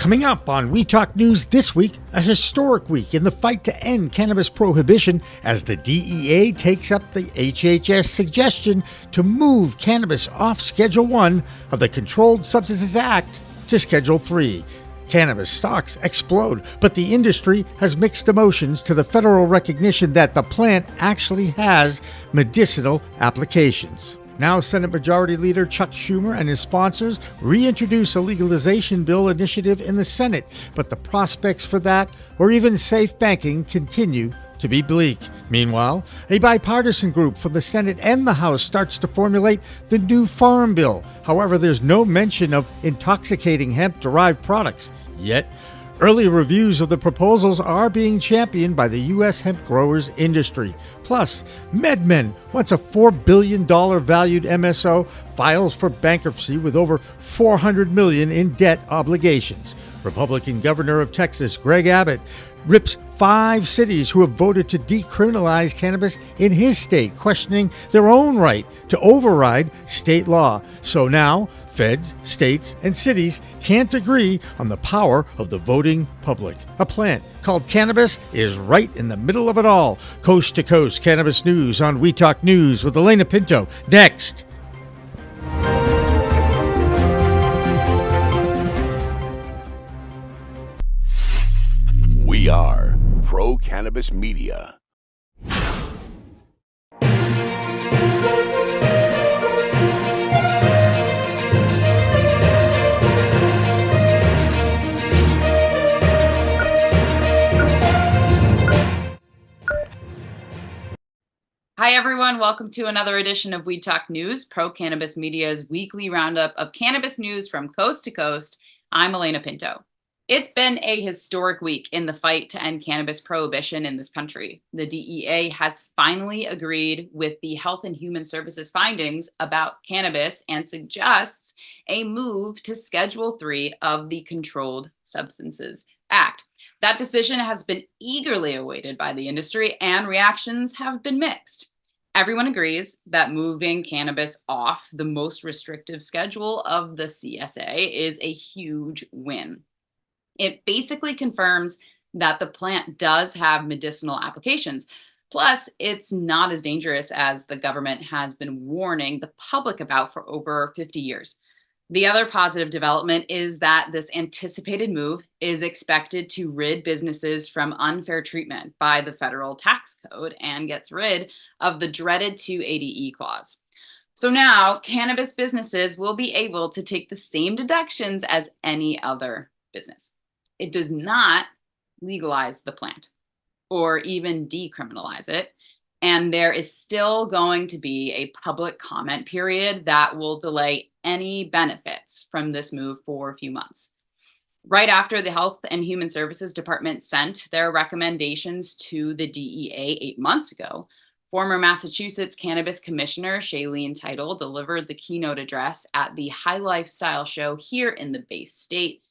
Coming up on We Talk News this week, a historic week in the fight to end cannabis prohibition as the DEA takes up the HHS suggestion to move cannabis off Schedule 1 of the Controlled Substances Act to Schedule 3. Cannabis stocks explode, but the industry has mixed emotions to the federal recognition that the plant actually has medicinal applications. Now, Senate Majority Leader Chuck Schumer and his sponsors reintroduce a legalization bill initiative in the Senate, but the prospects for that, or even safe banking, continue to be bleak. Meanwhile, a bipartisan group from the Senate and the House starts to formulate the new Farm Bill. However, there's no mention of intoxicating hemp-derived products. Yet, early reviews of the proposals are being championed by the U.S. hemp growers industry. Plus, MedMen, once a $4 billion valued MSO, files for bankruptcy with over $400 million in debt obligations. Republican Governor of Texas, Greg Abbott, rips 5 cities who have voted to decriminalize cannabis in his state, questioning their own right to override state law. So now, feds, states, and cities can't agree on the power of the voting public. A plant called Cannabis is right in the middle of it all. Coast to coast cannabis news on We Talk News with Alaina Pinto. Next. We are Pro Cannabis Media. Hi, everyone. Welcome to another edition of We Talk News, Pro Cannabis Media's weekly roundup of cannabis news from coast to coast. I'm Alaina Pinto. It's been a historic week in the fight to end cannabis prohibition in this country. The DEA has finally agreed with the Health and Human Services findings about cannabis and suggests a move to Schedule 3 of the Controlled Substances Act. That decision has been eagerly awaited by the industry, and reactions have been mixed. Everyone agrees that moving cannabis off the most restrictive schedule of the CSA is a huge win. It basically confirms that the plant does have medicinal applications. Plus, it's not as dangerous as the government has been warning the public about for over 50 years. The other positive development is that this anticipated move is expected to rid businesses from unfair treatment by the federal tax code and gets rid of the dreaded 280E clause. So now, cannabis businesses will be able to take the same deductions as any other business. It does not legalize the plant or even decriminalize it. And there is still going to be a public comment period that will delay any benefits from this move for a few months. Right after the Health and Human Services Department sent their recommendations to the DEA 8 months ago, former Massachusetts Cannabis Commissioner Shailene Title delivered the keynote address at the High Lifestyle Show here in the Bay State.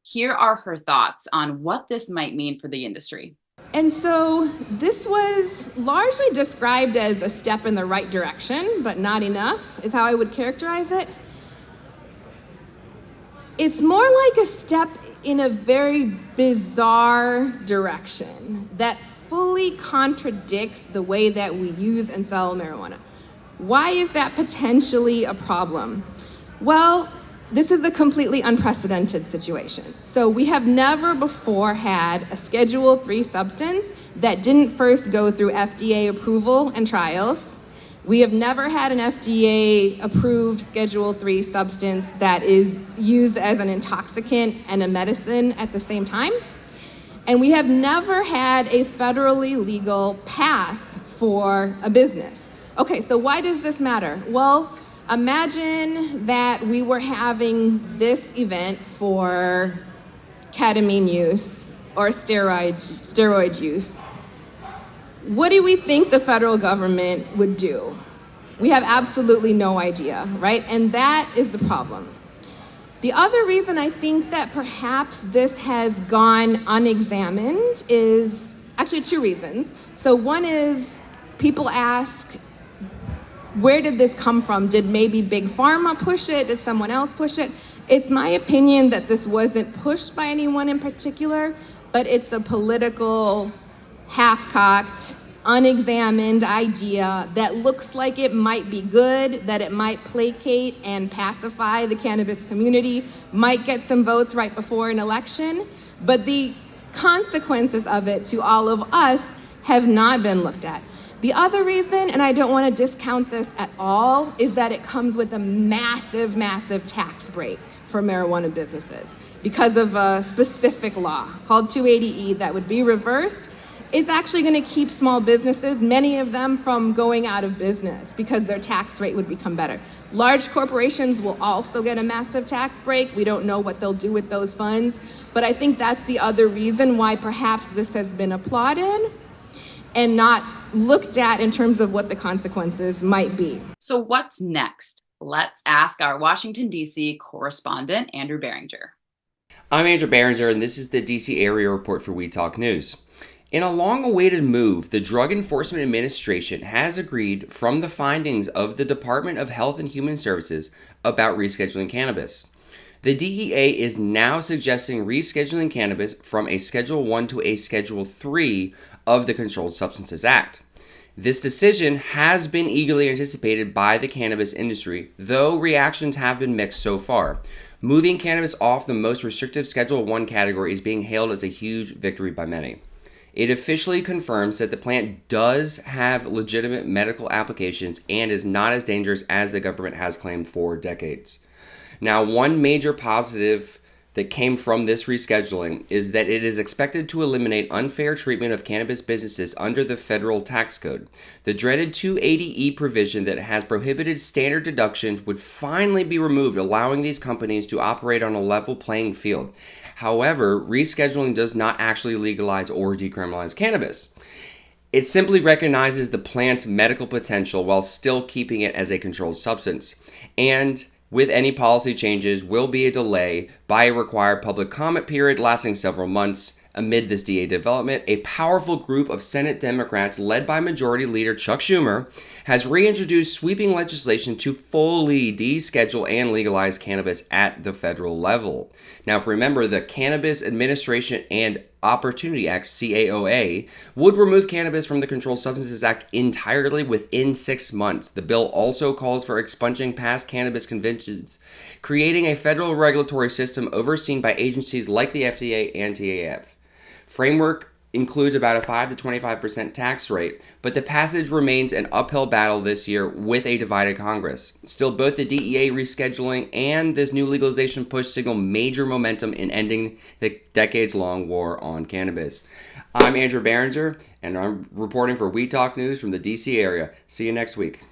Here are her thoughts on what this might mean for the industry. And so this was largely described as a step in the right direction, but not enough, is how I would characterize it. It's more like a step in a very bizarre direction that fully contradicts the way that we use and sell marijuana. Why is that potentially a problem? Well, this is a completely unprecedented situation. So we have never before had a Schedule 3 substance that didn't first go through FDA approval and trials. We have never had an FDA approved Schedule 3 substance that is used as an intoxicant and a medicine at the same time. And we have never had a federally legal path for a business. Okay, so why does this matter? Well, imagine that we were having this event for ketamine use or steroid use. What do we think the federal government would do? We have absolutely no idea, right? And that is the problem. The other reason I think that perhaps this has gone unexamined is actually 2 reasons. So one is people ask, where did this come from? Did maybe Big Pharma push it? Did someone else push it? It's my opinion that this wasn't pushed by anyone in particular, but it's a political, half-cocked, unexamined idea that looks like it might be good, that it might placate and pacify the cannabis community, might get some votes right before an election, but the consequences of it to all of us have not been looked at. The other reason, and I don't want to discount this at all, is that it comes with a massive, massive tax break for marijuana businesses because of a specific law called 280E that would be reversed. It's actually going to keep small businesses, many of them, from going out of business because their tax rate would become better. Large corporations will also get a massive tax break. We don't know what they'll do with those funds, but I think that's the other reason why perhaps this has been applauded and not looked at in terms of what the consequences might be. So what's next? Let's ask our Washington, D.C. correspondent, Andrew Behringer. I'm Andrew Behringer, and this is the D.C. Area Report for We Talk News. In a long-awaited move, the Drug Enforcement Administration has agreed from the findings of the Department of Health and Human Services about rescheduling cannabis. The DEA is now suggesting rescheduling cannabis from a Schedule I to a Schedule III of the Controlled Substances Act. This decision has been eagerly anticipated by the cannabis industry, though reactions have been mixed so far. Moving cannabis off the most restrictive Schedule I category is being hailed as a huge victory by many. It officially confirms that the plant does have legitimate medical applications and is not as dangerous as the government has claimed for decades. Now, one major positive that came from this rescheduling is that it is expected to eliminate unfair treatment of cannabis businesses under the federal tax code. The dreaded 280E provision that has prohibited standard deductions would finally be removed, allowing these companies to operate on a level playing field. However, rescheduling does not actually legalize or decriminalize cannabis. It simply recognizes the plant's medical potential while still keeping it as a controlled substance. And with any policy changes will be a delay by a required public comment period lasting several months. Amid this DEA development, a powerful group of Senate Democrats led by Majority Leader Chuck Schumer has reintroduced sweeping legislation to fully deschedule and legalize cannabis at the federal level. Now, if you remember, the Cannabis Administration and Opportunity Act, CAOA, would remove cannabis from the Controlled Substances Act entirely within 6 months. The bill also calls for expunging past cannabis convictions, creating a federal regulatory system overseen by agencies like the FDA and TAF. Framework includes about a 5 to 25% tax rate, but the passage remains an uphill battle this year with a divided Congress. Still, both the DEA rescheduling and this new legalization push signal major momentum in ending the decades-long war on cannabis. I'm Andrew Behringer, and I'm reporting for We Talk News from the DC area. See you next week.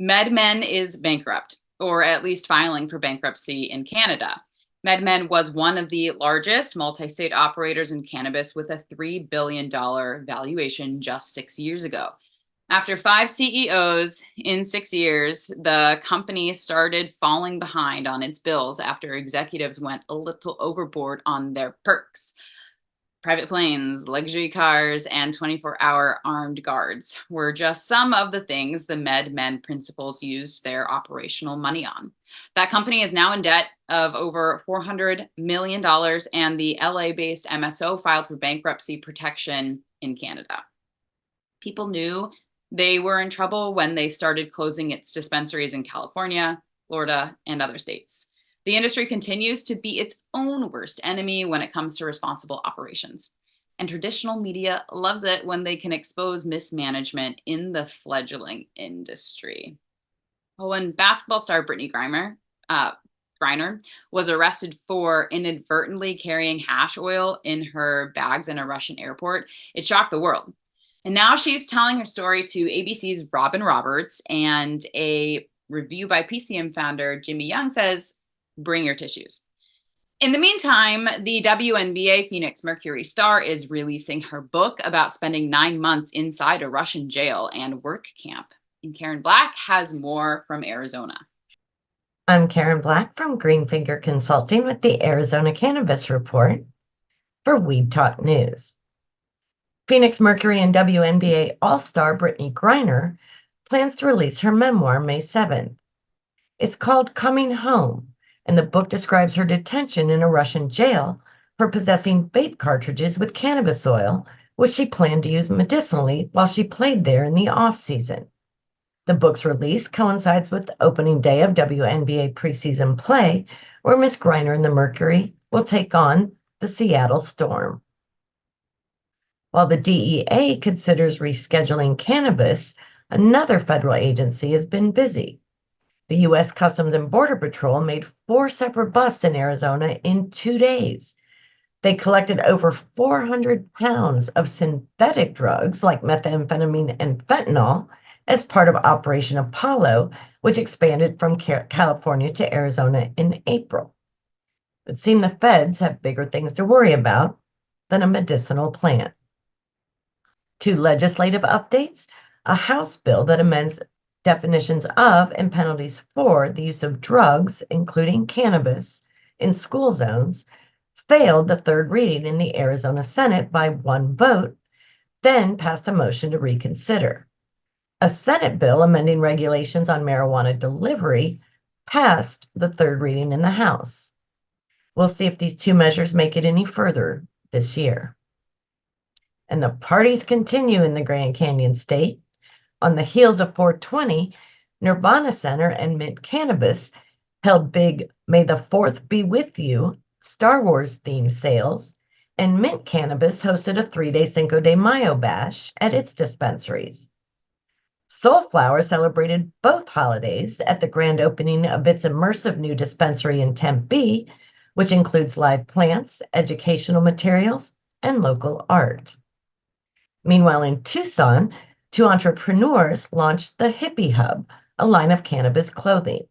MedMen is bankrupt, or at least filing for bankruptcy in Canada. MedMen was one of the largest multi-state operators in cannabis with a $3 billion valuation just 6 years ago. After 5 CEOs in 6 years, the company started falling behind on its bills after executives went a little overboard on their perks. Private planes, luxury cars, and 24-hour armed guards were just some of the things the MedMen principals used their operational money on. That company is now in debt of over $400 million, and the LA-based MSO filed for bankruptcy protection in Canada. People knew they were in trouble when they started closing its dispensaries in California, Florida, and other states. The industry continues to be its own worst enemy when it comes to responsible operations. And traditional media loves it when they can expose mismanagement in the fledgling industry. When basketball star Brittany Griner was arrested for inadvertently carrying hash oil in her bags in a Russian airport, it shocked the world. And now she's telling her story to ABC's Robin Roberts, and a review by PCM founder Jimmy Young says, "Bring your tissues." In the meantime, the WNBA Phoenix Mercury star is releasing her book about spending 9 months inside a Russian jail and work camp. And Karen Black has more from Arizona. I'm Karen Black from Greenfinger Consulting with the Arizona Cannabis Report for Weed Talk News. Phoenix Mercury and WNBA All-Star Brittany Griner plans to release her memoir May 7th. It's called Coming Home, and the book describes her detention in a Russian jail for possessing vape cartridges with cannabis oil, which she planned to use medicinally while she played there in the off-season. The book's release coincides with the opening day of WNBA preseason play, where Miss Griner and the Mercury will take on the Seattle Storm. While the DEA considers rescheduling cannabis, another federal agency has been busy. The U.S. Customs and Border Patrol made 4 separate busts in Arizona in 2 days. They collected over 400 pounds of synthetic drugs like methamphetamine and fentanyl as part of Operation Apollo, which expanded from California to Arizona in April. It seemed the feds have bigger things to worry about than a medicinal plant. 2 legislative updates: a House bill that amends definitions of and penalties for the use of drugs, including cannabis, in school zones, failed the 3rd reading in the Arizona Senate by 1 vote, then passed a motion to reconsider. A Senate bill amending regulations on marijuana delivery passed the 3rd reading in the House. We'll see if these 2 measures make it any further this year. And the parties continue in the Grand Canyon State. On the heels of 420, Nirvana Center and Mint Cannabis held big May the 4th Be With You Star Wars themed sales, and Mint Cannabis hosted a 3-day Cinco de Mayo bash at its dispensaries. Soulflower celebrated both holidays at the grand opening of its immersive new dispensary in Tempe, which includes live plants, educational materials, and local art. Meanwhile, in Tucson, 2 entrepreneurs launched the Hippie Hub, a line of cannabis clothing.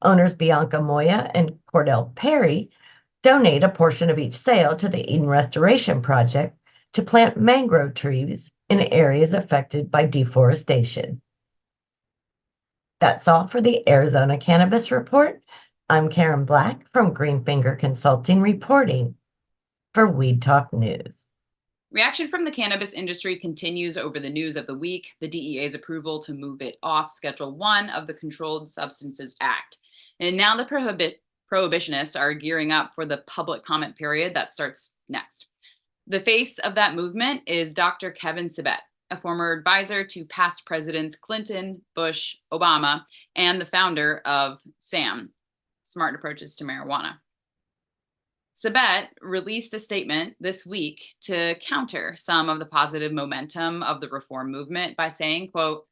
Owners Bianca Moya and Cordell Perry donate a portion of each sale to the Eden Restoration Project to plant mangrove trees in areas affected by deforestation. That's all for the Arizona Cannabis Report. I'm Karen Black from Greenfinger Consulting reporting for Weed Talk News. Reaction from the cannabis industry continues over the news of the week, the DEA's approval to move it off Schedule 1 of the Controlled Substances Act. And now the prohibitionists are gearing up for the public comment period that starts next. The face of that movement is Dr. Kevin Sabet, a former advisor to past presidents Clinton, Bush, Obama, and the founder of SAM, Smart Approaches to Marijuana. Sabet released a statement this week to counter some of the positive momentum of the reform movement by saying, quote,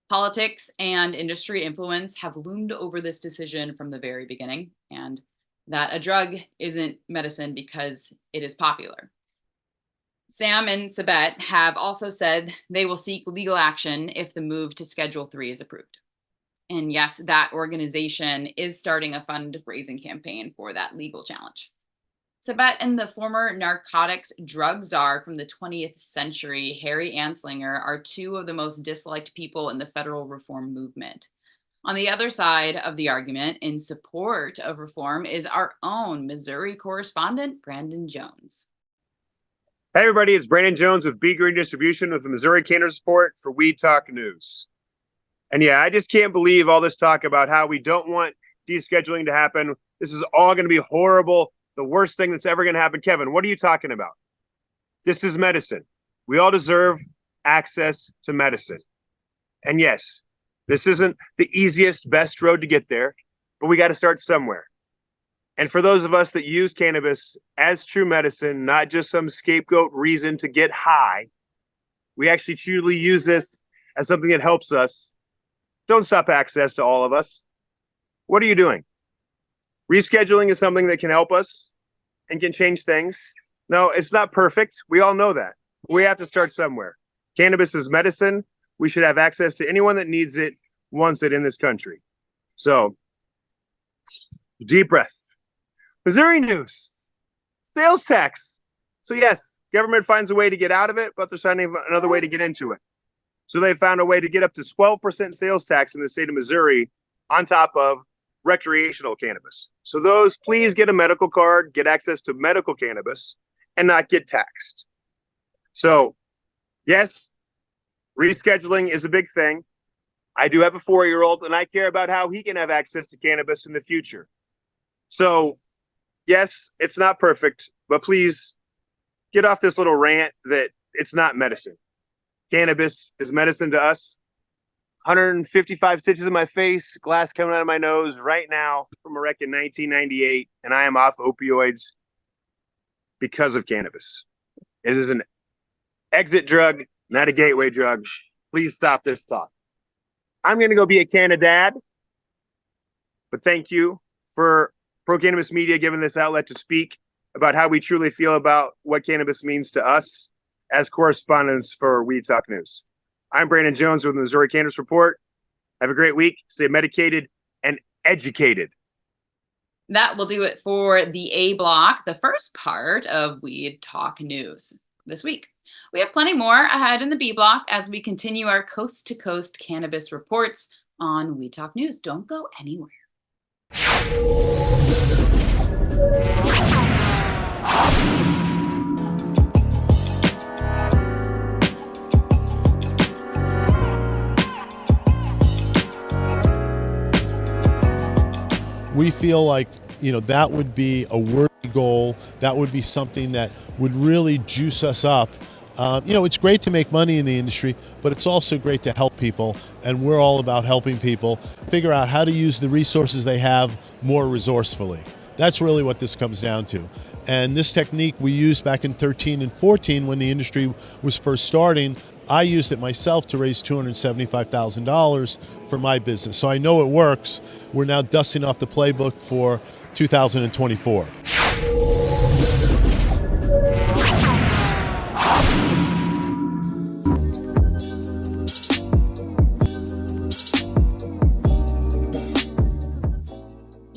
"Politics and industry influence have loomed over this decision from the very beginning, and that a drug isn't medicine because it is popular." Sam and Sabet have also said they will seek legal action if the move to Schedule 3 is approved. And yes, that organization is starting a fundraising campaign for that legal challenge. Sabet and the former narcotics drug czar from the 20th century, Harry Anslinger, are 2 of the most disliked people in the federal reform movement. On the other side of the argument, in support of reform, is our own Missouri correspondent, Brandon Jones. Hey everybody, it's Brandon Jones with B Green Distribution with the Missouri Cannabis Report for Weed Talk News. And yeah, I just can't believe all this talk about how we don't want descheduling to happen. This is all going to be horrible. The worst thing that's ever going to happen. Kevin, what are you talking about? This is medicine. We all deserve access to medicine. And yes, this isn't the easiest, best road to get there, but we got to start somewhere. And for those of us that use cannabis as true medicine, not just some scapegoat reason to get high, we actually truly use this as something that helps us. Don't stop access to all of us. What are you doing? Rescheduling is something that can help us and can change things. No, it's not perfect. We all know that. We have to start somewhere. Cannabis is medicine. We should have access to anyone that needs it, wants it in this country. So, deep breath. Missouri news. Sales tax. So yes, government finds a way to get out of it, but they're finding another way to get into it. So they found a way to get up to 12% sales tax in the state of Missouri on top of recreational cannabis. So those, please get a medical card, get access to medical cannabis, and not get taxed. So, yes, rescheduling is a big thing. I do have a 4-year-old, and I care about how he can have access to cannabis in the future. So, yes, it's not perfect, but please get off this little rant that it's not medicine. Cannabis is medicine to us. 155 stitches in my face, glass coming out of my nose right now from a wreck in 1998, and I am off opioids because of cannabis. It is an exit drug, not a gateway drug. Please stop this talk. I'm going to go be a Canna dad, but thank you for Pro Cannabis Media giving this outlet to speak about how we truly feel about what cannabis means to us as correspondents for Weed Talk News. I'm Brandon Jones with the Missouri Cannabis Report. Have a great week. Stay medicated and educated. That will do it for the A block, the first part of Weed Talk News this week. We have plenty more ahead in the B block as we continue our coast-to-coast cannabis reports on Weed Talk News. Don't go anywhere. We feel like, that would be a worthy goal. That would be something that would really juice us up. It's great to make money in the industry, but it's also great to help people. And we're all about helping people figure out how to use the resources they have more resourcefully. That's really what this comes down to. And this technique we used back in 13 and 14 when the industry was first starting. I used it myself to raise $275,000 for my business. So I know it works. We're now dusting off the playbook for 2024.